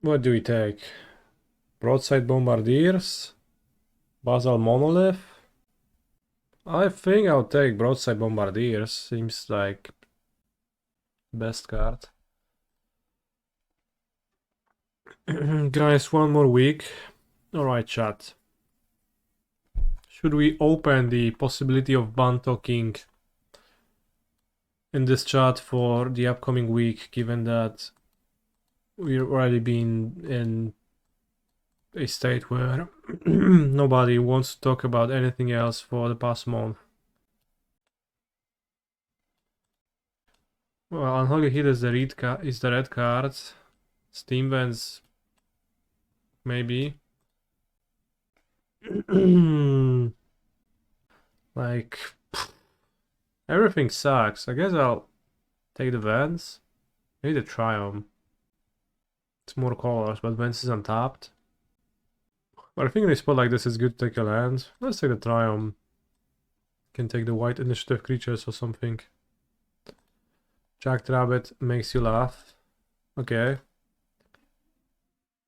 What do we take? Broadside Bombardiers? Basal Monolith? I think I'll take Broadside Bombardiers. Seems like best card. Guys, one more week. Alright, chat. Should we open the possibility of ban talking in this chat for the upcoming week, given that we've already been in a state where nobody wants to talk about anything else for the past month? Well, Unholy Hit is the red card. Steam Vents, maybe. Like, everything sucks. I guess I'll take the Vents. Maybe the Triumph. It's more colors, but Vents is untapped. But I think in a spot like this, it's good to take a land. Let's take the Triumph. Can take the white initiative creatures or something. Jacked Rabbit makes you laugh. Okay.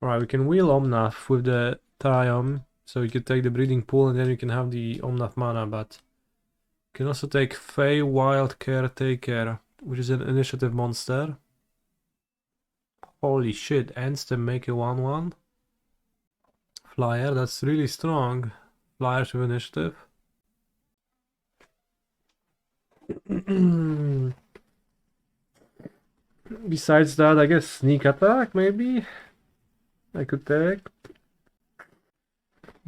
Alright, we can wheel Omnath with the Triumph. So you could take the Breeding Pool and then you can have the Omnath mana, but you can also take Fey Wild Caretaker, which is an initiative monster. Holy shit, ends to make a 1/1. Flyer, that's really strong. Flyers with initiative. Besides that, I guess Sneak Attack, maybe? I could take.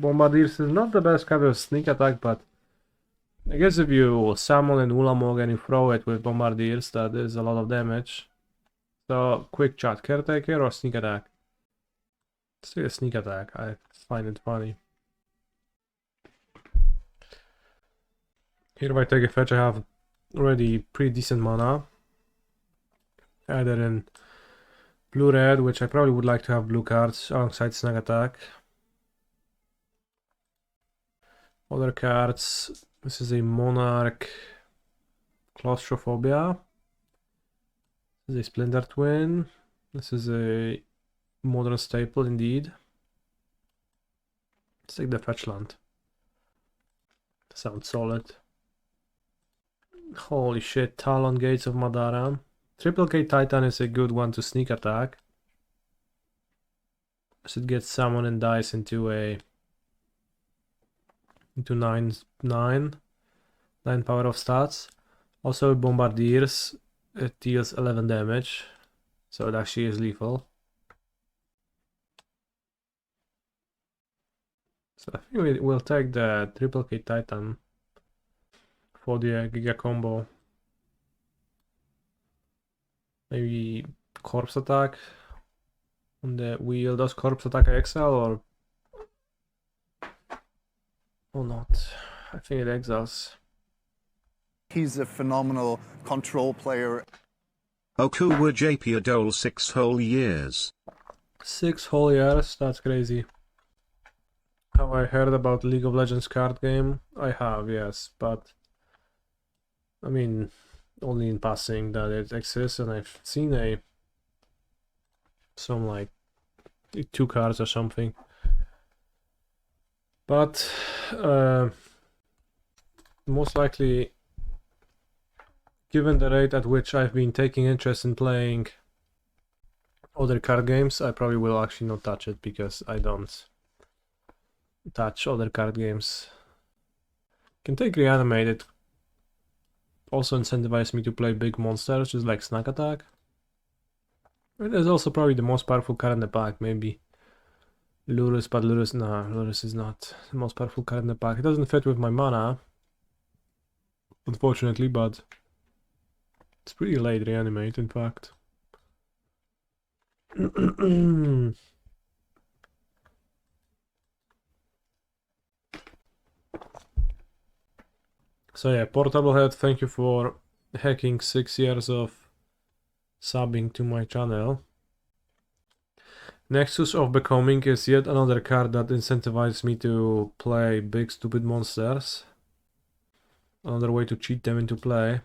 Bombardiers is not the best kind of Sneak Attack, but I guess if you summon an Ulamog and you throw it with Bombardiers, that is a lot of damage. So, quick chat, Caretaker or Sneak Attack? Let's take a Sneak Attack, I find it funny. Here if I take a fetch, I have already pretty decent mana. Either in blue-red, which I probably would like to have blue cards alongside Snag Attack. Other cards, this is a Monarch Claustrophobia. This is a Splinter Twin. This is a modern staple indeed. Let's take the fetch land. Sounds solid. Holy shit, Talon Gates of Madara. Triple K Titan is a good one to sneak attack. As it gets summoned and dies into 9 power of stats. Also Bombardiers, it deals 11 damage. So it actually is lethal. So I think we'll take the Triple K Titan for the Giga combo. Maybe Corpse Attack on the wheel. Does Corpse Attack exile or not? I think it exiles. He's a phenomenal control player. Okuwa JP Adole 6 whole years. 6 whole years? That's crazy. Have I heard about League of Legends card game? I have, yes, but I mean, only in passing that it exists, and I've seen some like 2 cards or something. But most likely, given the rate at which I've been taking interest in playing other card games, I probably will actually not touch it, because I don't touch other card games. Can take Reanimated. Also incentivize me to play big monsters, just like Snack Attack. It is also probably the most powerful card in the pack, maybe Lurus, but Lurus is not the most powerful card in the pack. It doesn't fit with my mana, unfortunately, but it's pretty late Reanimate, in fact. So yeah, Portable Head, thank you for hacking 6 years of subbing to my channel. Nexus of Becoming is yet another card that incentivizes me to play big stupid monsters. Another way to cheat them into play.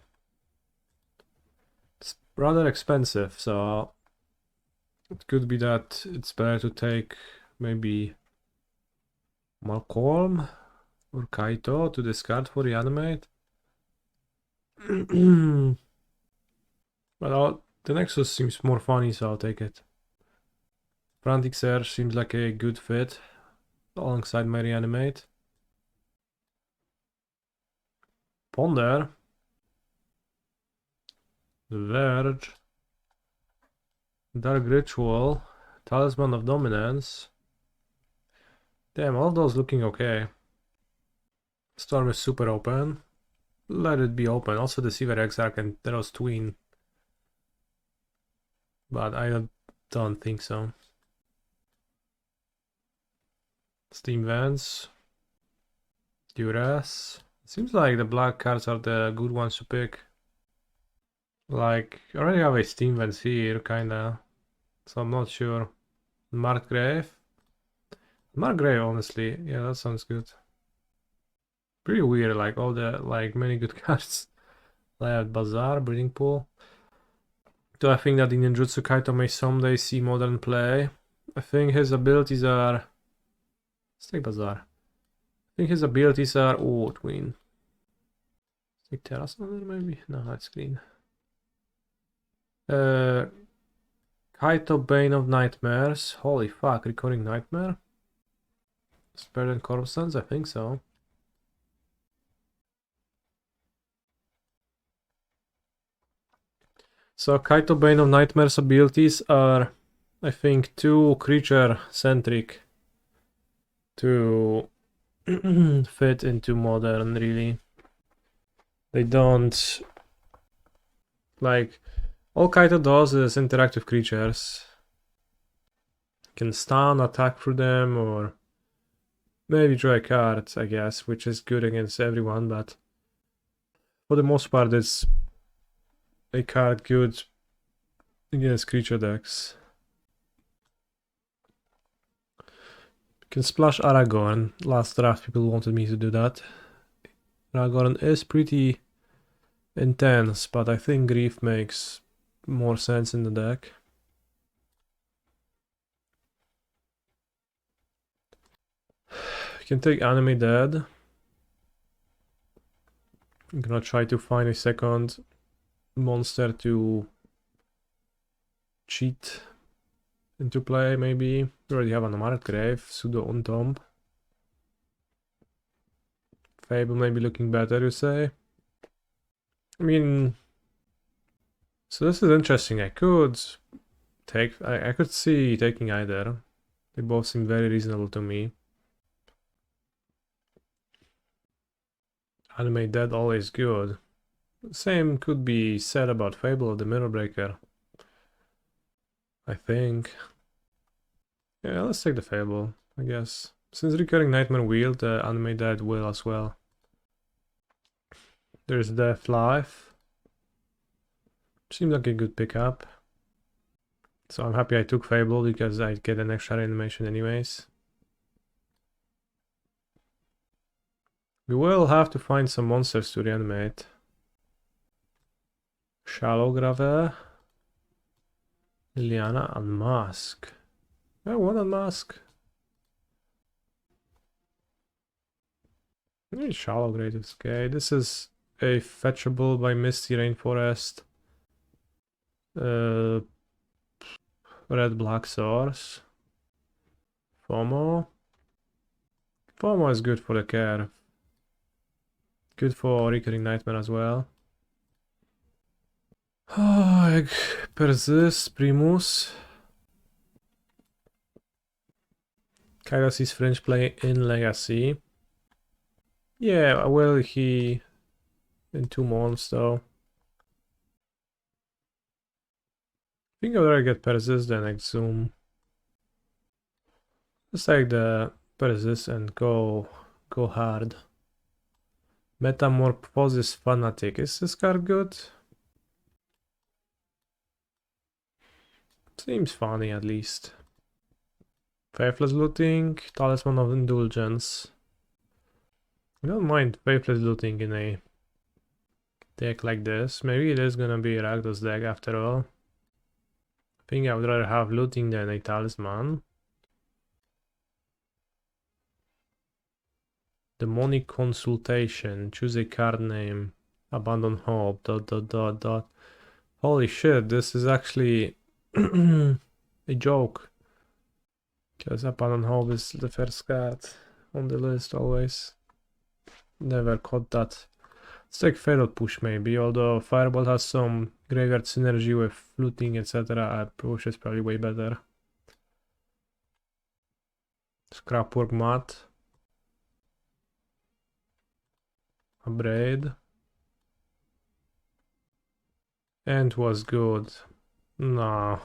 It's rather expensive, so It could be that it's better to take maybe Malcolm or Kaito to discard for reanimate. But the Nexus seems more funny, so I'll take it. Frantic Surge seems like a good fit alongside my reanimate. Ponder. The Verge. Dark Ritual. Talisman of Dominance. Damn, all those looking okay. Storm is super open. Let it be open. Also Deceiver Exarch and Theros Twin. But I don't think so. Steam Vents. Duress. Seems like the black cards are the good ones to pick. Like, I already have a Steam Vents here, kinda. So I'm not sure. Markgrave. Markgrave, honestly. Yeah, that sounds good. Pretty weird, like all the, many good cards. Layout Bazaar, Breeding Pool. Do I think that the Ninjutsu Kaito may someday see modern play? I think his abilities are... Let's take Bazaar. I think his abilities are... Oh, Twin. Let's take Terrace on there, maybe? No, that's green. Kaito Bane of Nightmares. Holy fuck, Recurring Nightmare? It's better than Corpsons? I think so. So Kaito Bane of Nightmares abilities are, I think, too creature-centric to fit into modern, really. They don't... Like, all Kaito does is interact with creatures. Can stun, attack through them, or maybe draw a card, I guess, which is good against everyone, but for the most part it's a card good against creature decks. Can splash Aragorn. Last draft people wanted me to do that. Aragorn is pretty intense, but I think Grief makes more sense in the deck. You can take Anime Dead. I'm gonna try to find a second monster to cheat into play, maybe. We already have an Markgrave, Pseudo Untomb. Fable may be looking better, you say? I mean... So this is interesting. I could take... I could see taking either. They both seem very reasonable to me. Anime Dead always good. Same could be said about Fable of the Mirror Breaker. I think. Yeah, let's take the Fable, I guess. Since Recurring Nightmare will, the Anime Dead will as well. There's Death Life. Seems like a good pickup. So I'm happy I took Fable because I get an extra animation anyways. We will have to find some monsters to reanimate. Shallow Grave, Liliana, Unmask. I want Unmask. Shallow Grave is okay. This is a fetchable by Misty Rainforest. Red Black Source. FOMO. FOMO is good for the care. Good for Recurring Nightmare as well. Oh, Persist, Primus. Kairos Fringe play in Legacy. Yeah, will he in 2 months though? I think I'd rather get Persist than Exhume. Let's take the Persist and go hard. Metamorphosis Fanatic. Is this card good? Seems funny at least. Faithless Looting, Talisman of Indulgence. I don't mind Faithless Looting in a deck like this. Maybe it is gonna be a RAKDOS deck after all. I think I would rather have looting than a talisman. Demonic consultation. Choose a card name. Abandon hope. ... Holy shit, this is actually a joke. Because Abandon hope is the first card on the list always. Never caught that. Let's take Feral Push maybe, although Fireball has some graveyard synergy with looting, etc. Push is probably way better. Scrapwork Mat. Braid. And was good. No.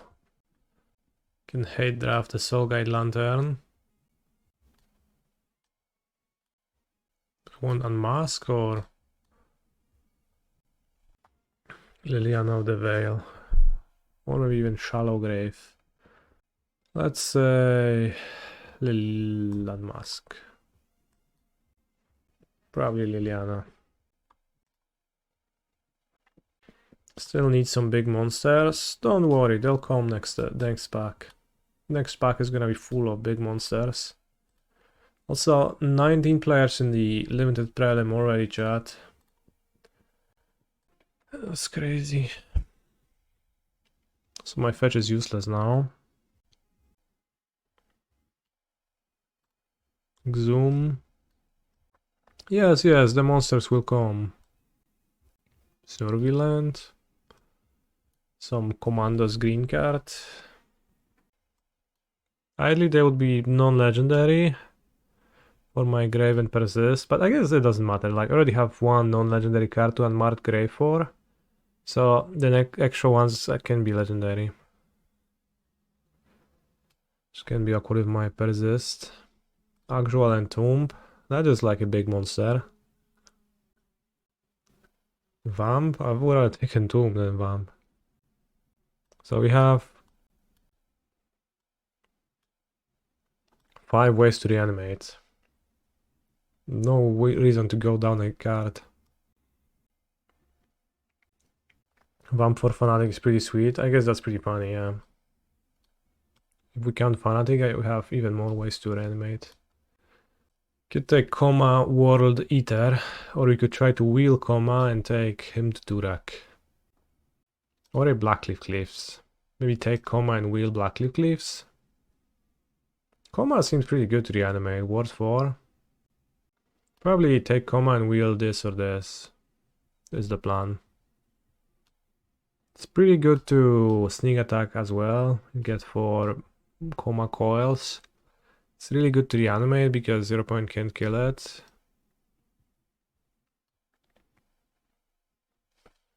Can hate draft the Soul Guide Lantern. One Unmask or Liliana of the Veil. Or maybe even Shallow Grave. Let's say Unmask. Probably Liliana. Still need some big monsters. Don't worry, they'll come next pack. Next pack is gonna be full of big monsters. Also, 19 players in the limited prelim already, chat. That's crazy. So my fetch is useless now. Zoom. Yes, the monsters will come. Surveillant. Some Commandos green card. Ideally they would be non-legendary for my grave and persist, but I guess it doesn't matter. Like I already have one non-legendary card to unmarked grave for. So the extra ones can be legendary. This can be awkward with my persist. Actual and Tomb. That is like a big monster. Vamp? I would have taken Tomb than Vamp. So we have 5 ways to reanimate. No reason to go down a card. Vamp for Fanatic is pretty sweet. I guess that's pretty funny, yeah. If we count Fanatic, we have even more ways to reanimate. Could take Coma, World Eater, or we could try to wheel Coma and take him to Durak. Or a Blackleaf Cliffs. Maybe take Coma and wheel Blackleaf Cliffs. Coma seems pretty good to reanimate. Ward 4. Probably take Coma and wheel this or this. Is the plan. It's pretty good to sneak attack as well. Get 4 Coma coils. It's really good to reanimate because 0 point can't kill it.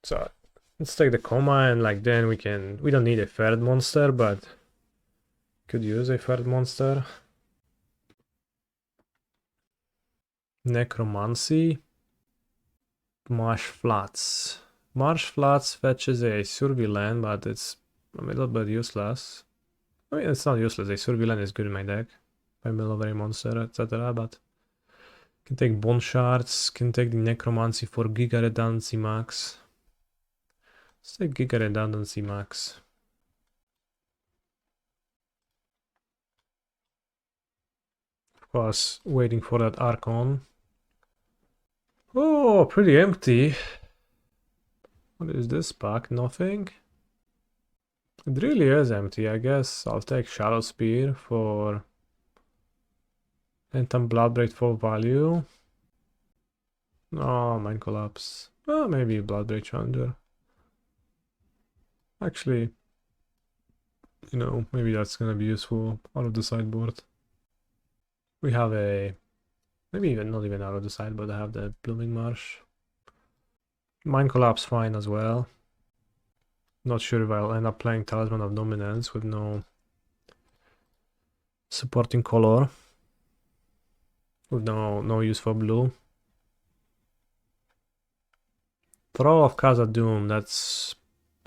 So let's take the Coma and like then we don't need a third monster, but could use a third monster. Necromancy. Marsh Flats. Marsh Flats fetches a Surveillant, but it's a little bit useless. I mean, it's not useless. A Surveillant is good in my deck. I mill over a monster, etc. But can take Bone Shards, can take the Necromancy for Giga Redundancy Max. Let's take Giga Redundancy Max. Of course, waiting for that Archon. Oh, pretty empty. What is this pack? Nothing? It really is empty, I guess. I'll take Shadow Spear for Phantom Bloodbraid for value. Oh, Mind Collapse. Oh, maybe Bloodbraid Challenger. Actually, you know, maybe that's gonna be useful out of the sideboard. We have a... maybe even not even out of the sideboard, I have the Blooming Marsh. Mind Collapse fine as well. Not sure if I'll end up playing Talisman of Dominance with no supporting color. With no use for blue. Throw of Khazad-dûm, that's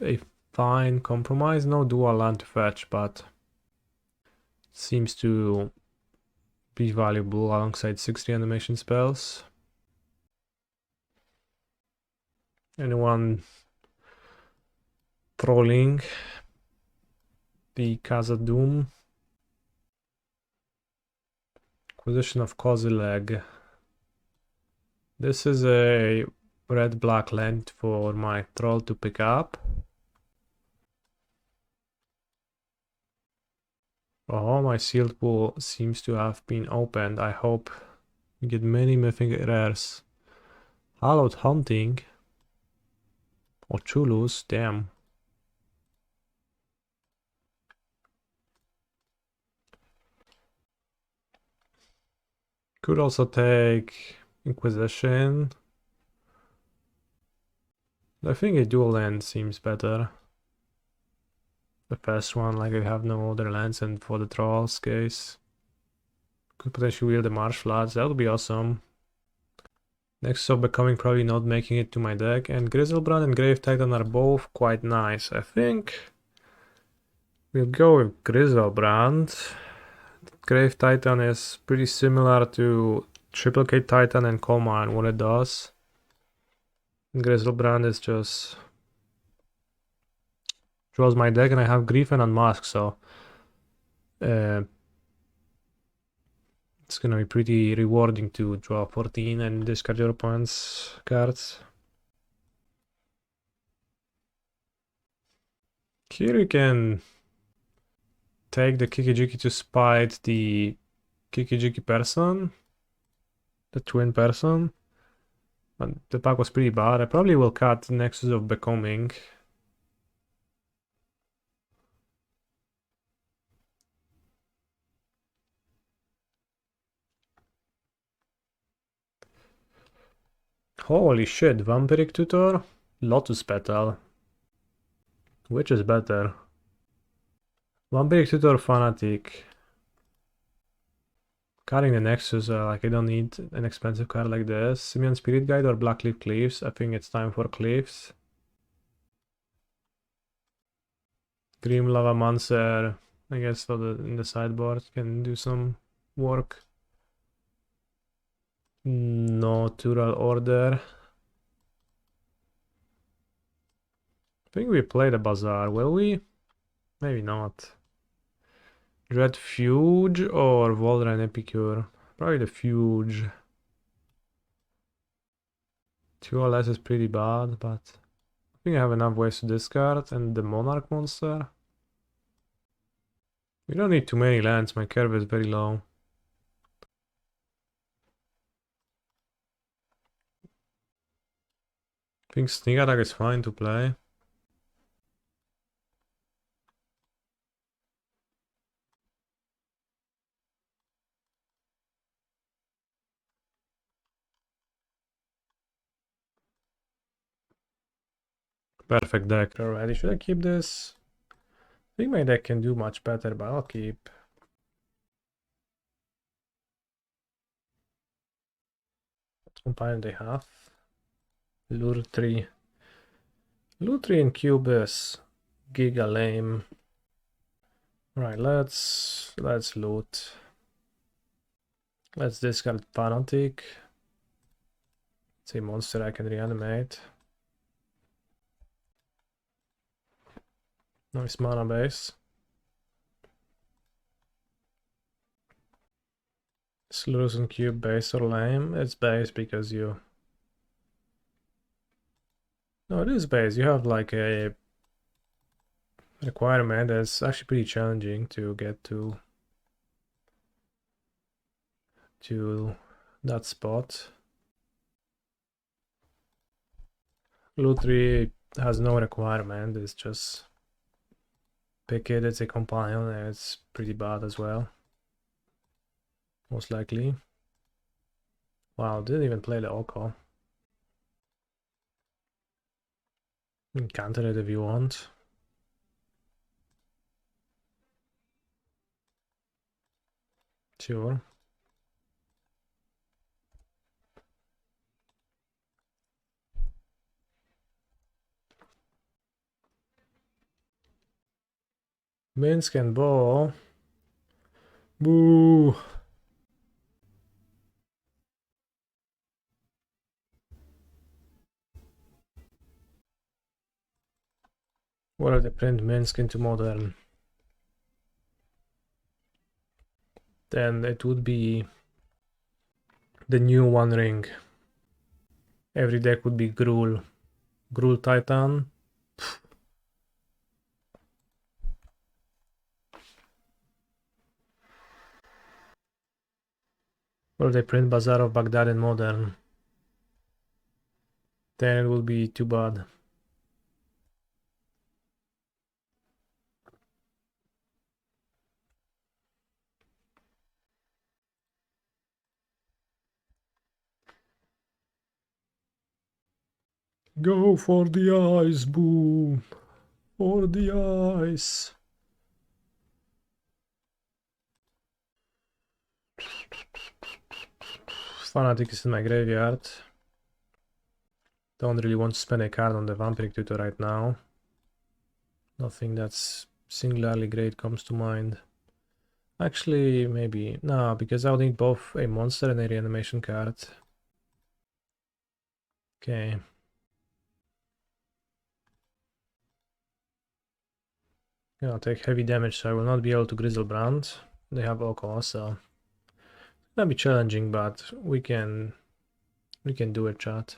a fine compromise. No dual land to fetch, but seems to be valuable alongside 6 reanimation spells. Anyone trolling? the Khazad-dûm. Acquisition of Kozilek. This is a red-black land for my troll to pick up. Oh, my sealed pool seems to have been opened. I hope we get many mythic rares. Hallowed Hunting. Or Chulus, damn. Could also take Inquisition. I think a dual land seems better. The first one, like I have no other lands, and for the trolls case, could potentially wield the Marsh Floods. That would be awesome. Next up, Becoming probably not making it to my deck, and Griselbrand and Grave Titan are both quite nice. I think we'll go with Griselbrand. Grave Titan is pretty similar to Triplicate Titan and Coma and what it does. Griselbrand is just draws my deck, and I have Grief and Unmask, so it's gonna be pretty rewarding to draw 14 and discard your opponent's cards. Here you can take the Kikijiki to spite the Kikijiki person, the twin person. But the pack was pretty bad. I probably will cut Nexus of Becoming. Holy shit, Vampiric Tutor? Lotus Petal. Which is better? Vampiric Tutor Fanatic. Cutting the Nexus, like I don't need an expensive card like this. Simian Spirit Guide or Blackleaf Cleaves? I think it's time for Cleaves. Grim Lavamancer, I guess in the sideboard can do some work. Natural Order. I think we play the Bazaar, will we? Maybe not. Dread Fuge or Voldra and Epicure? Probably the Fuge. 2 or less is pretty bad, but I think I have enough ways to discard. And the Monarch monster? We don't need too many lands, my curve is very low. I think Sneak Attack is fine to play. Perfect deck already. Should I keep this? I think my deck can do much better, but I'll keep. What companion they have? Lure 3. Lure 3 and Cubis. Giga lame. Right, let's loot. Let's discard Fanatic. It's a monster I can reanimate. Nice mana base. Slurs and Cube base or lame? It's base because you... No, it is base. You have like a requirement that's actually pretty challenging to get to that spot. Loot 3 has no requirement, it's just pick it, it's a companion, and it's pretty bad as well. Most likely. Wow, didn't even play the Oko. You can counter it if you want. Sure. Minsk and Ball. Boo! What if they print Minsk into Modern? then it would be the new One Ring. Every deck would be Gruul. Gruul Titan. Or they print Bazaar of Baghdad in Modern. Then it will be too bad. Go for the ice, boom! For the ice! Fanatic is in my graveyard. Don't really want to spend a card on the Vampiric Tutor right now. Nothing that's singularly great comes to mind. Actually, maybe. No, because I'll need both a monster and a reanimation card. Okay. Yeah, I'll take heavy damage, so I will not be able to Grizzlebrand. They have Oko, so it's gonna be challenging, but we can do it, chat.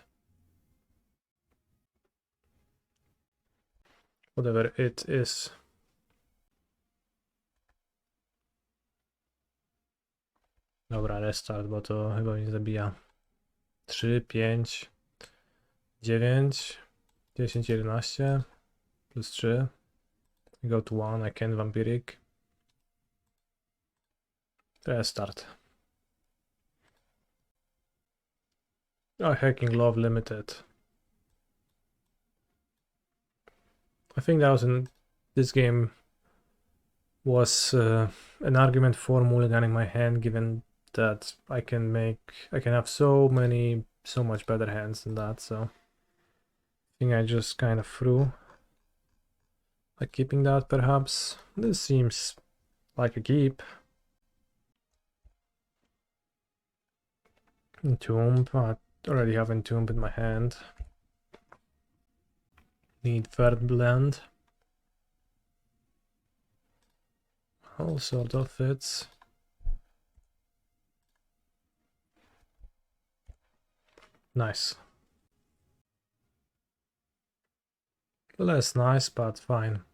Whatever it is. Dobra, restart, bo to chyba mnie zabija. 3, 5, 9, 10, 11, plus 3. I go to 1, I can Vampiric. Restart. Oh, Hacking Love Limited. I think that was in this game was an argument for mulliganing my hand, given that I can have so much better hands than that, so I think I just kind of threw by keeping that. Perhaps this seems like a keep. Entomb, I already have Entomb in my hand. Need third blend. All sort of fits. Nice. Less nice, but fine.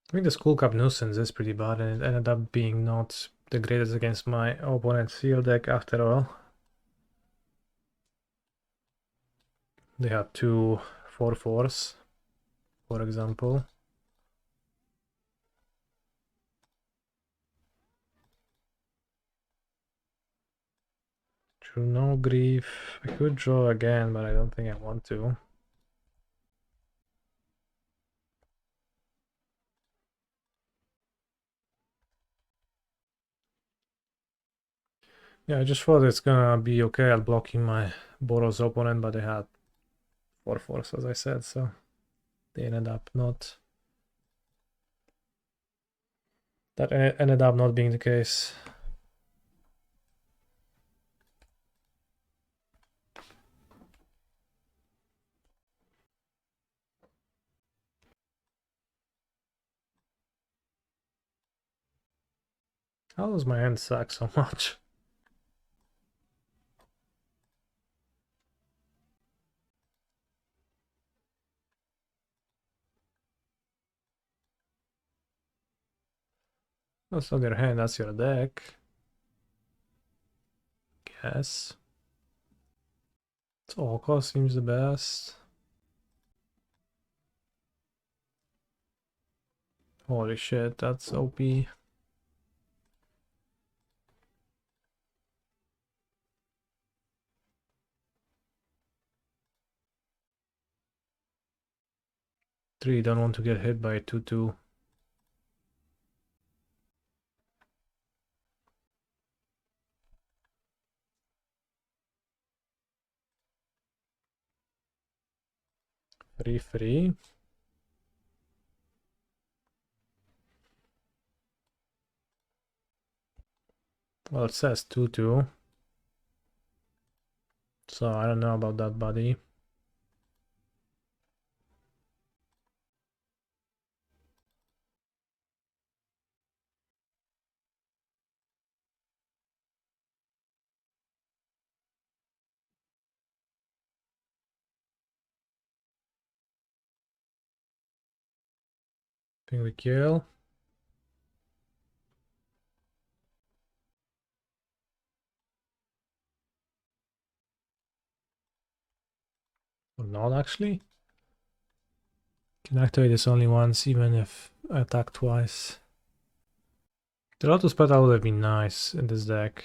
I think the Skull Cap Nuisance is pretty bad, and it ended up being not the greatest against my opponent's field deck after all. They had 2 4/4s, for example. True, no grief. I could draw again, but I don't think I want to. Yeah, I just thought it's gonna be okay at blocking my Boros opponent, but they had 4/4s, as I said, so they ended up not. That ended up not being the case. How does my hand suck so much? That's not your hand, that's your deck. Guess. Oko seems the best. Holy shit, that's OP. Three, don't want to get hit by a 2/2. Free. Well, it says 2/2. So I don't know about that, buddy. Think we kill. Or not actually. Can activate this only once, even if I attack twice. The Lotus Petal would have been nice in this deck.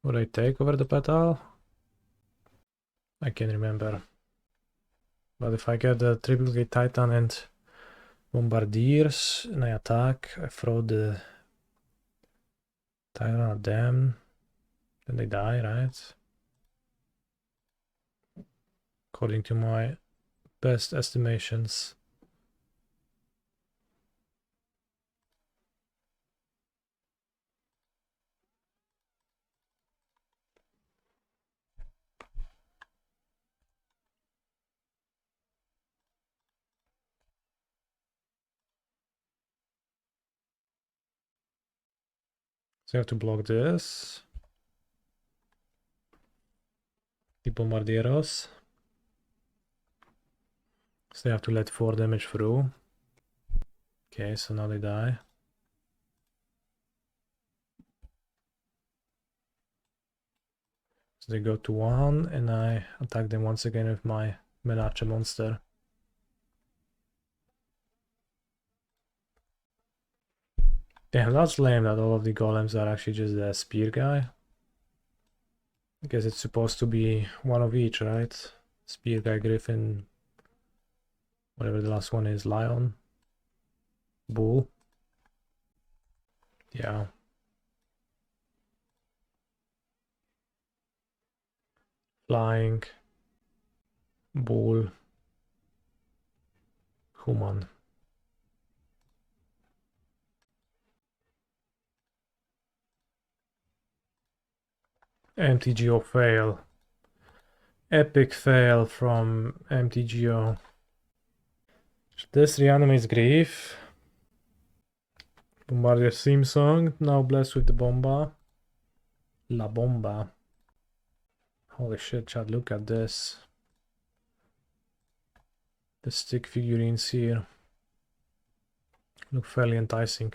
Would I take over the Petal? I can't remember. But if I get the Triplicate Titan and Bombardiers and I attack, I throw the Titan at them, then they die, right? According to my best estimations. So I have to block this. The Bombardieros. So they have to let 4 damage through. Okay, so now they die. So they go to 1 and I attack them once again with my Menace monster. Damn, that's lame that all of the golems are actually just the spear guy. I guess it's supposed to be one of each, right? Spear guy, griffin, whatever the last one is, lion, bull. Yeah. Flying, bull, human. MTGO fail. Epic fail from MTGO. This reanimates Grief. Bombardier theme song, now blessed with the bomba. La bomba. Holy shit, Chad, look at this. The stick figurines here look fairly enticing.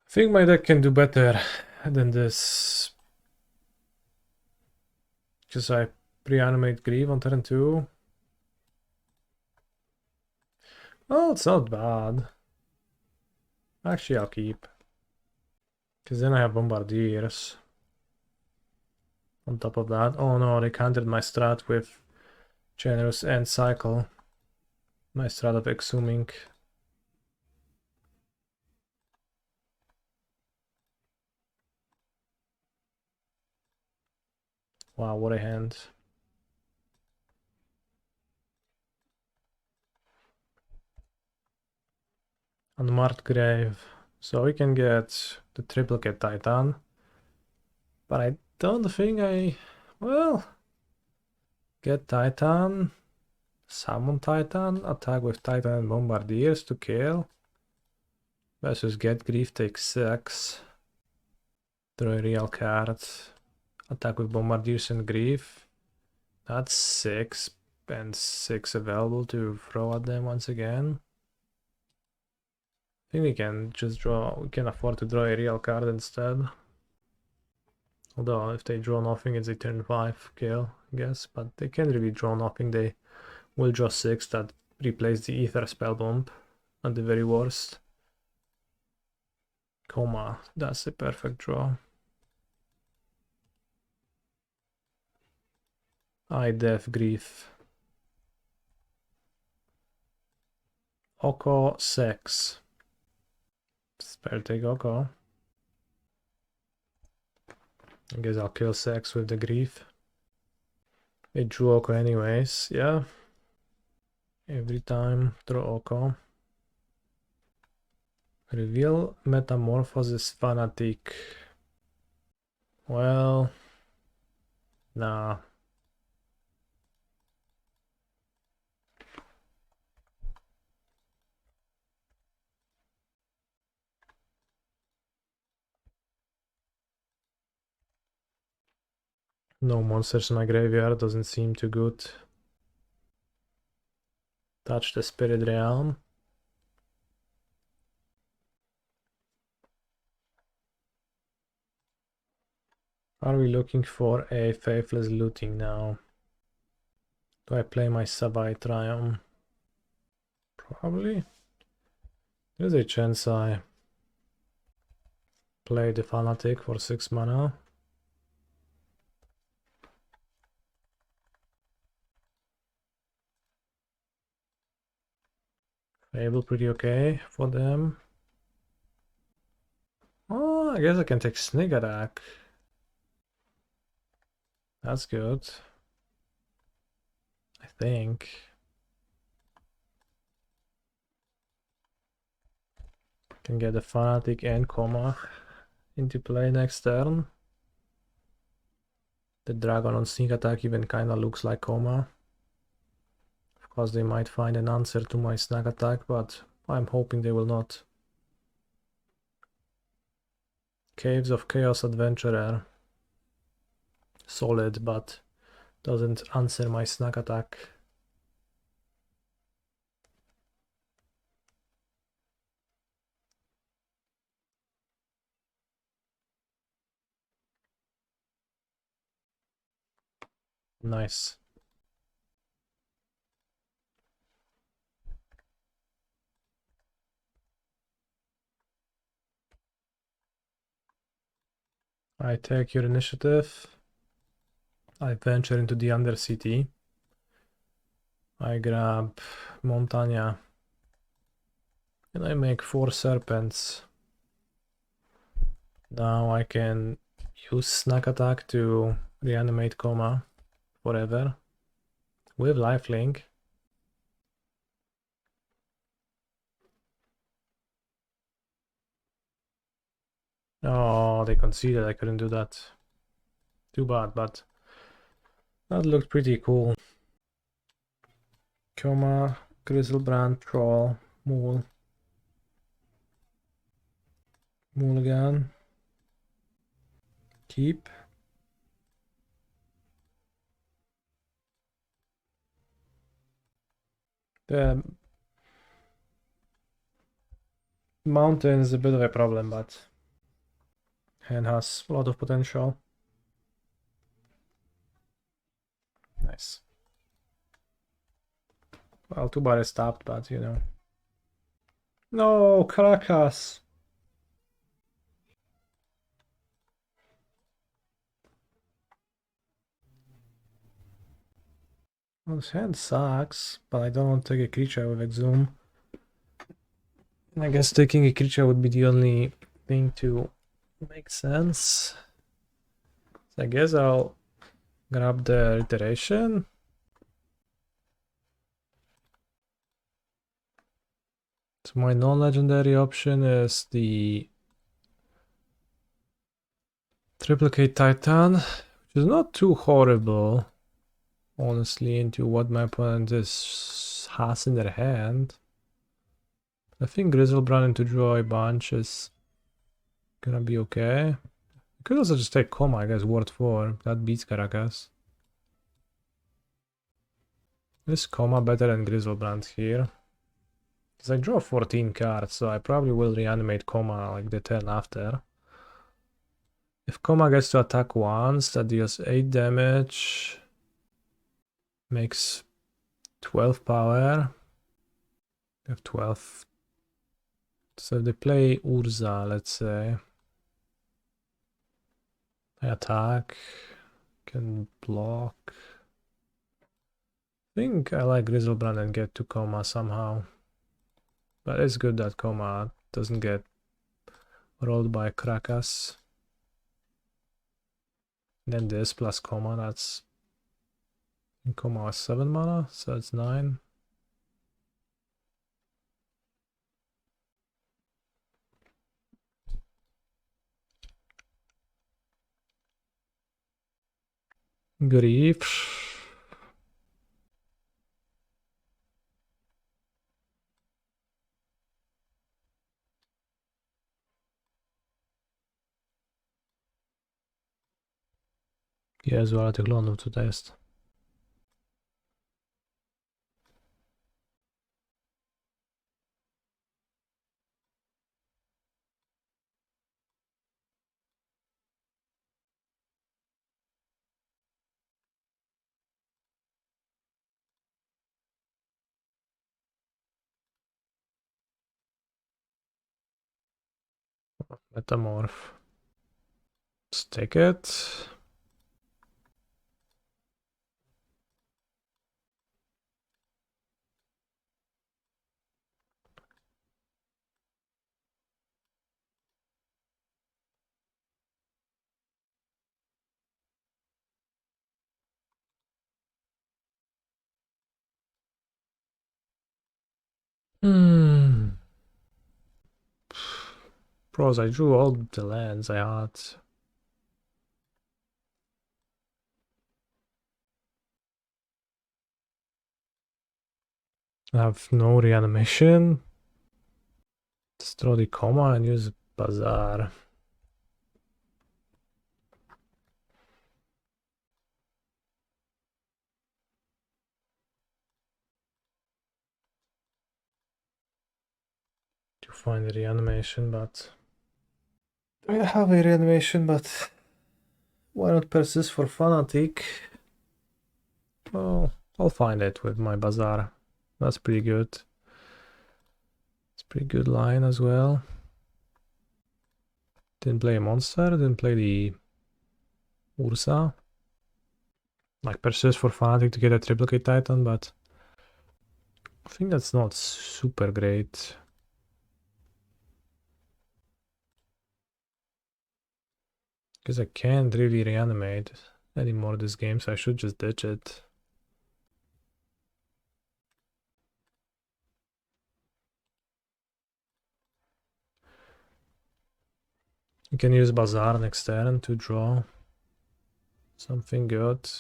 I think my deck can do better than this. Because I reanimate Grief on turn 2. Oh, it's not bad. Actually, I'll keep. Because then I have Bombardiers. On top of that. Oh no, they countered my strat with Generous End Cycle. My strat of Exhuming. Wow, what a hand. Unmarked Grave. So we can get the Triplicate Titan. But I don't think I... Well... Get Titan. Summon Titan. Attack with Titan and Bombardiers to kill. Versus get Grief takes 6. Draw a real card. Attack with Bombardiers and Grief. That's 6. And 6 available to throw at them once again. I think we can just draw, we can afford to draw a real card instead. Although if they draw nothing, it's a turn 5 kill, I guess. But they can't really draw nothing, they will draw 6 that replace the Ether Spell Bomb at the very worst. Coma, that's a perfect draw. Eye Death Grief. Oko 6. Spell take Oko. I guess I'll kill 6 with the Grief. They drew Oko anyways, yeah. Every time, draw Oko. Reveal Metamorphosis Fanatic. Well, nah. No monsters in my graveyard, doesn't seem too good. Touch the Spirit Realm. Are we looking for a Faithless Looting now? Do I play my Sabai Triumph? Probably. There's a chance I play the Fanatic for 6 mana. Fable pretty okay for them. Oh, I guess I can take Sneak Attack. That's good. I think. Can get the Fanatic and Coma into play next turn. The Dragon on Sneak Attack even kinda looks like Coma. Of course they might find an answer to my Snack Attack, but I'm hoping they will not. Caves of Chaos Adventurer. Solid, but doesn't answer my Snack Attack. Nice. I take your initiative. I venture into the Undercity. I grab Montagna. And I make 4 serpents. Now I can use Snack Attack to reanimate Coma forever with Lifelink. Oh, they conceded. I couldn't do that. Too bad, but that looked pretty cool. Coma, Grizzlebrand, Troll, Mool. Mulligan. Keep. The mountain is a bit of a problem, but hand has a lot of potential. Nice. Well, too bad it stopped, but you know. No, Caracas. Well, this hand sucks, but I don't want to take a creature with Exhume. And I guess taking a creature would be the only thing to make sense. So I guess I'll grab the iteration. So my non-legendary option is the Triplicate Titan, which is not too horrible, honestly, into what my opponent has in their hand. I think Grizzlebrand into draw a bunch is gonna be okay. I could also just take Coma, I guess, Ward 4. That beats Caracas. Is Coma better than Grizzlebrand here? Because I draw 14 cards, so I probably will reanimate Coma like the turn after. If Coma gets to attack once, that deals 8 damage. Makes 12 power. They have 12. So if they play Urza, let's say. I attack. Can block. I think I like Grizzlebrand and get to Coma somehow. But it's good that Coma doesn't get rolled by Krakas. Then this plus Coma, that's... Coma was 7 mana, so it's 9. Grief. Kijelző alatti klónot to test. Metamorph. Let's take it. Pros, I drew all the lands I had. I have no reanimation. Let's throw the comma and use Bazaar. To find the reanimation, but I have a reanimation, but why not persist for Fanatic? Well, I'll find it with my Bazaar. That's pretty good. It's a pretty good line as well. Didn't play a monster, didn't play the Ursa. Like persist for Fanatic to get a triplicate Titan, but I think that's not super great. Because I can't really reanimate anymore this game, so I should just ditch it. You can use Bazaar next turn to draw something good.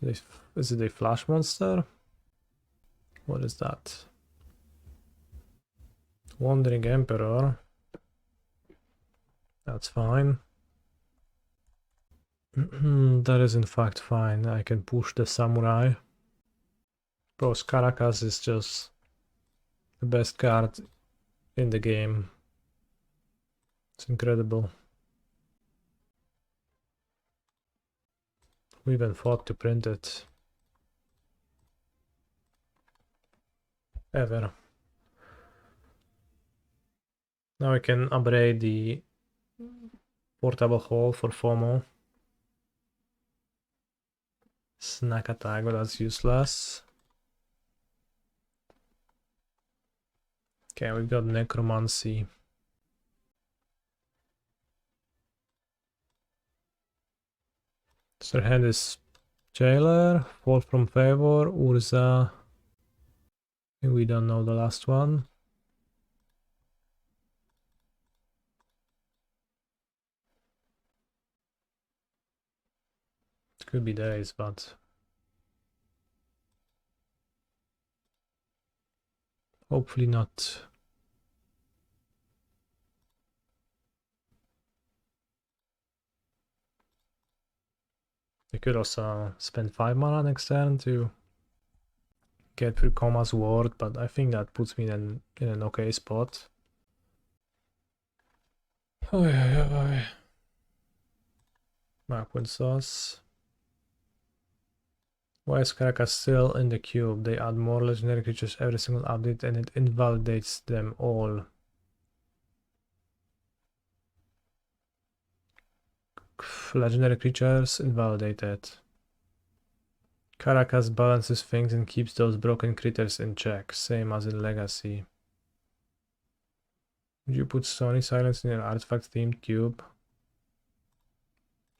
Is it a flash monster? What is that? Wandering Emperor. That's fine. That is in fact fine. I can push the Samurai. Bros, Caracas is just the best card in the game. It's incredible. We even fought to print it. Ever. Now I can upgrade the portable hole for FOMO. Snack attack, but that's useless. Okay, we've got Necromancy. So hand is Jailer, Fall from Favor, Urza. And we don't know the last one. It could be days, but hopefully not. I could also spend 5 mana next turn to get through Coma's Ward, but I think that puts me in an okay spot. Oh yeah. Marquin Sauce. Why is Caracas still in the cube? They add more legendary creatures every single update and it invalidates them all. Legendary creatures invalidated. Caracas balances things and keeps those broken critters in check, same as in Legacy. Would you put Stony Silence in an artifact themed cube?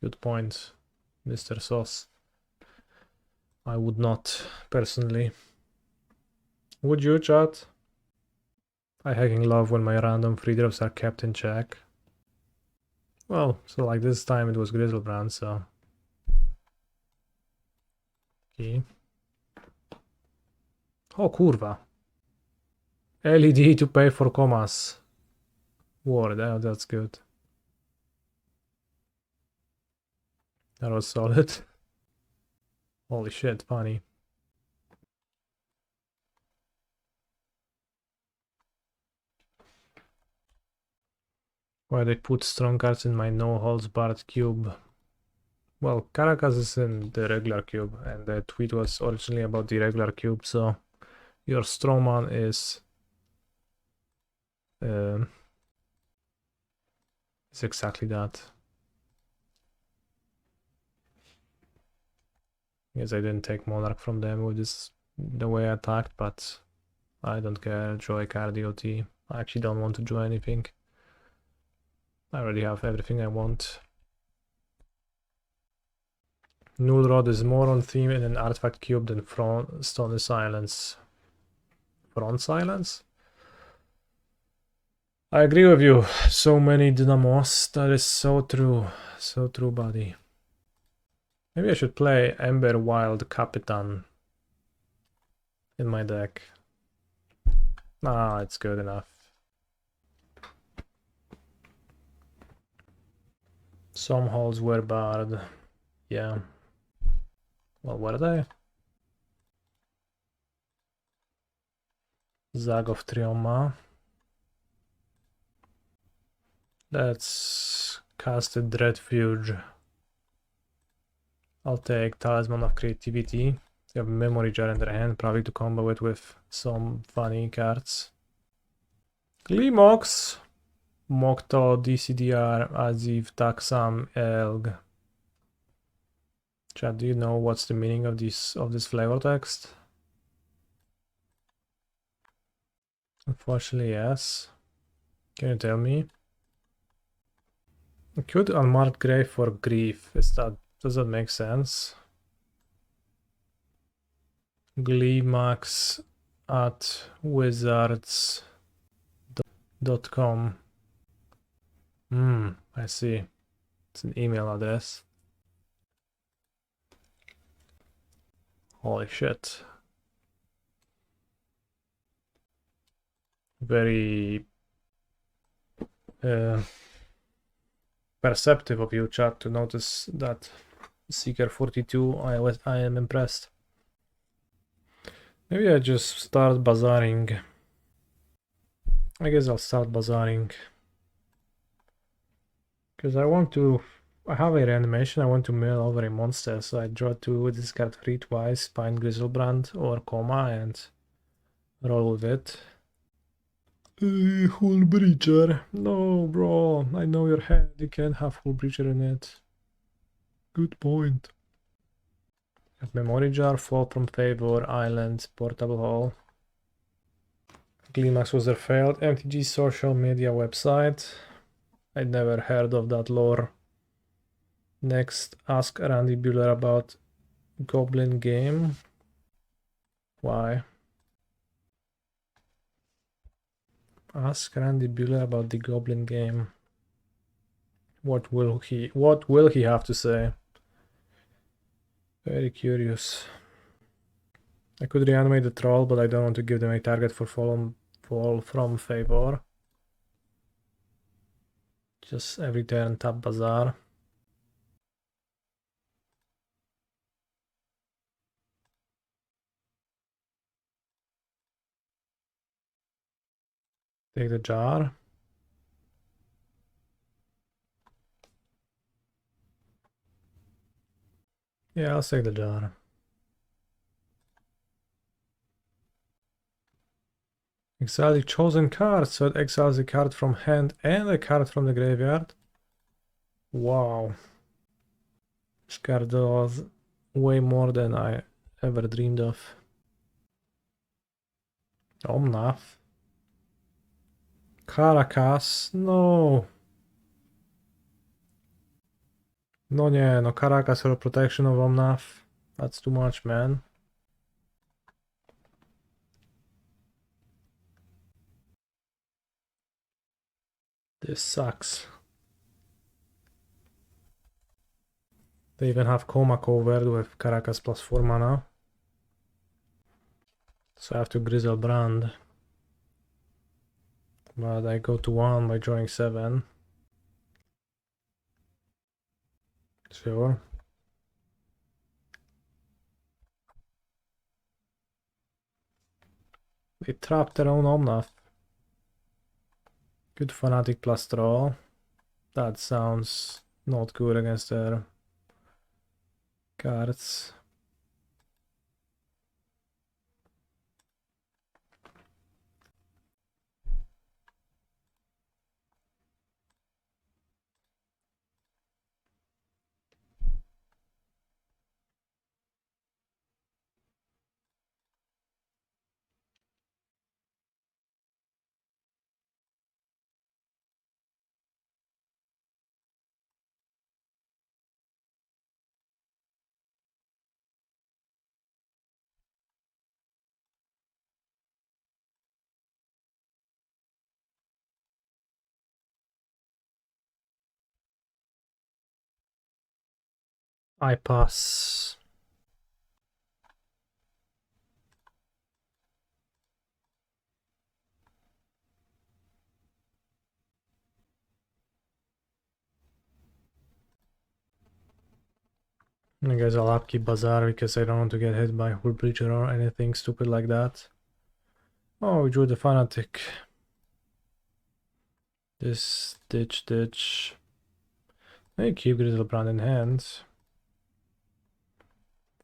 Good point, Mr. Sauce. I would not, personally. Would you, chat? I hacking love when my random free drops are kept in check. Well, so like this time it was Grizzlebrand, so... Okay. Oh, kurwa. LED to pay for commas. Word, that's good. That was solid. Holy shit, funny. Why they put strong cards in my no holds barred cube? Well, Caracas is in the regular cube, and the tweet was originally about the regular cube, so your strongman is exactly that. Yes, I didn't take Monarch from them with this the way I attacked, but I don't care. Joy cardiot. I actually don't want to draw anything. I already have everything I want. Null Rod is more on theme in an artifact cube than Stony Silence. Front Silence? I agree with you. So many Dynamos. That is so true. So true, buddy. Maybe I should play Ember Wild Capitan in my deck. Ah, it's good enough. Some holes were barred. Yeah. Well, were they? Zag of Trioma. Let's cast a Dreadfuge. I'll take Talisman of Creativity. They have Memory Jar in their hand, probably to combo it with some funny cards. Gleamox, Mokto, DCDR, Aziv, Taxam, Elg. Chat, do you know what's the meaning of this flavor text? Unfortunately, yes. Can you tell me? Could Unmarked Grave for Grief. Does that make sense? Gleemax at wizards.com. I see. It's an email address. Holy shit. Very perceptive of you, chat, to notice that. Seeker 42, I am impressed. Maybe I just start bazaring. I guess I'll start bazaring. Because I have a reanimation, I want to mill over a monster, so I draw 2, discard 3 twice, Pine Grizzlebrand or Coma, and roll with it. Hull Breacher. No, bro, I know your head, you can't have Hull Breacher in it. Good point. Memory Jar, Fall from Favor, Island, Portable Hall. Gleemax was a failed MTG social media website. I'd never heard of that lore. Next, ask Randy Bueller about Goblin Game. Why? Ask Randy Bueller about the Goblin Game. What will he have to say? Very curious. I could reanimate the troll, but I don't want to give them a target for fall from favor. Just every turn tap bazaar. Take the jar. Yeah, I'll take the jar. Exile the chosen card, so it exiles a card from hand and a card from the graveyard. Wow. This card does way more than I ever dreamed of. Omnath. Caracas, no. No nie, no Caracas for protection of Omnath. That's too much, man. This sucks. They even have Coma covered with Caracas plus 4 mana. So I have to Grizzle Brand. But I go to 1 by drawing 7. Sure. They trapped their own Omnath. Good Fanatic plus draw. That sounds not good against their cards. I pass. I guess I'll upkeep Bazaar because I don't want to get hit by Hull Breacher or anything stupid like that. Oh, we drew the Fanatic. This ditch. I keep Grizzlebrand in hand.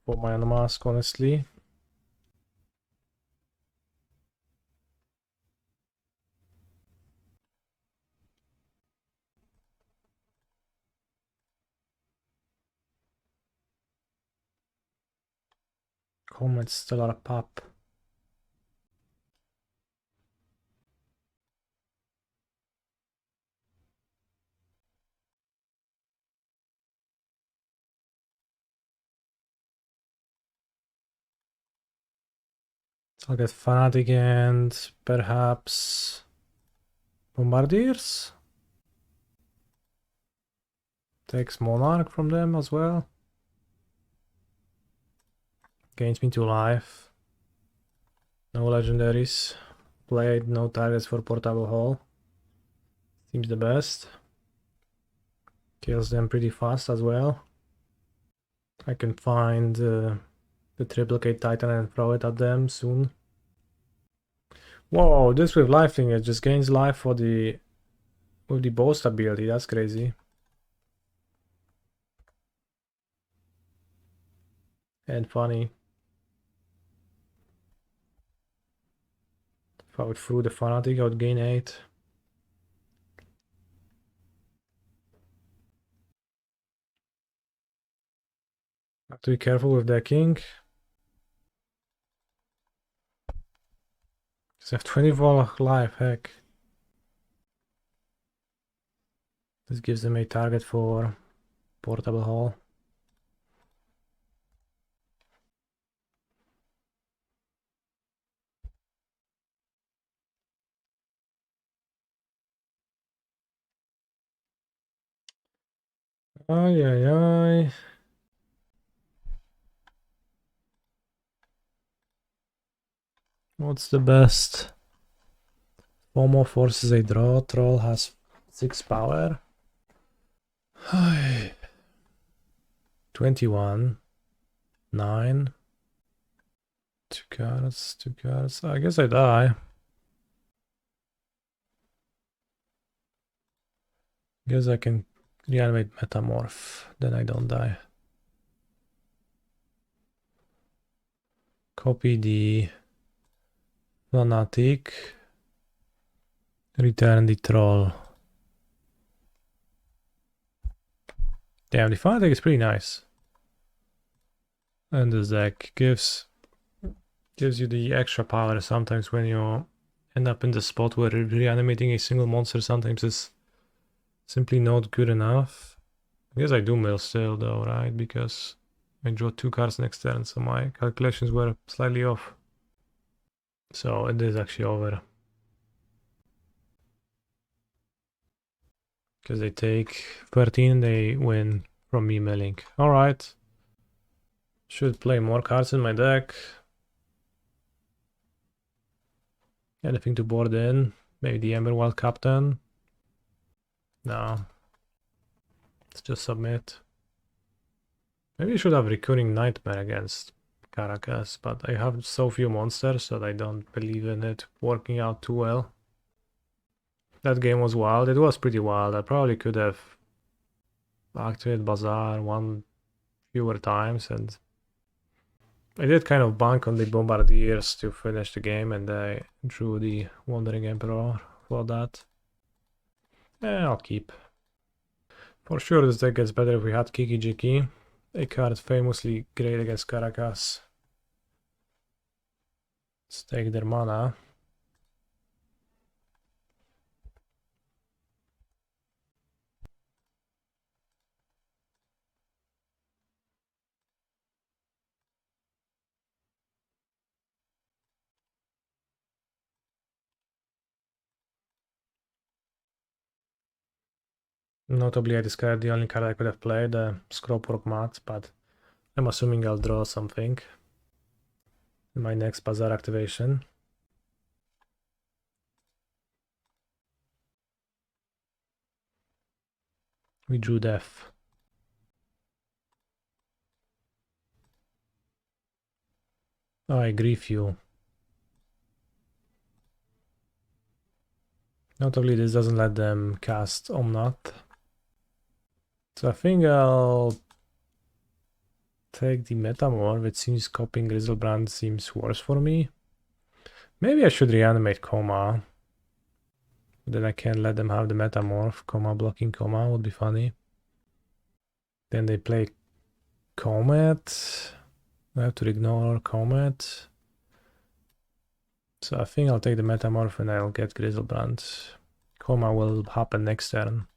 For my Unmask, honestly. Comet's still out of pop. I'll get Fanatic and perhaps Bombardiers. Takes Monarch from them as well. Gains me 2 life. No legendaries. Played, no targets for Portable Hall. Seems the best. Kills them pretty fast as well. I can find the Triplicate Titan and throw it at them soon. Whoa, this with Lifelink, it just gains life for with the Boast ability. That's crazy. And funny. If I would throw the Fanatic, I would gain 8. Have to be careful with their king. Because I have 24 life, heck. This gives them a target for Portable Hall. Ay, ay, ay. What's the best? 4 more forces a draw. Troll has 6 power. 21. 9. 2 cards, 2 cards. I guess I die. Guess I can reanimate Metamorph. Then I don't die. Copy the Fanatic. Return the Troll. Damn, the Fanatic is pretty nice. And the deck gives you the extra power sometimes when you end up in the spot where reanimating a single monster sometimes is simply not good enough. I guess I do mill still though, right? Because I draw 2 cards next turn, so my calculations were slightly off. So it is actually over. Because they take 13, they win from me milling. Alright. Should play more cards in my deck. Anything to board in? Maybe the Emberwild Captain? No. Let's just submit. Maybe you should have Recurring Nightmare against Caracas, but I have so few monsters that I don't believe in it working out too well. That game was wild. It was pretty wild. I probably could have activated Bazaar one fewer times, and I did kind of bank on the Bombardiers to finish the game, and I drew the Wandering Emperor for that. I'll keep. For sure this deck gets better if we had Kiki Jiki, a card famously great against Caracas. Let's take their mana. Notably, I discarded the only card I could have played, the Scrollpork Mat, but I'm assuming I'll draw something in my next Bazaar activation. We drew Death. I grief you. Notably, this doesn't let them cast Omnath. So I think I'll take the Metamorph. It seems copying Grizzlebrand seems worse for me. Maybe I should reanimate Coma. Then I can let them have the Metamorph. Coma blocking Coma would be funny. Then they play Comet. I have to ignore Comet. So I think I'll take the Metamorph and I'll get Grizzlebrand. Coma will happen next turn.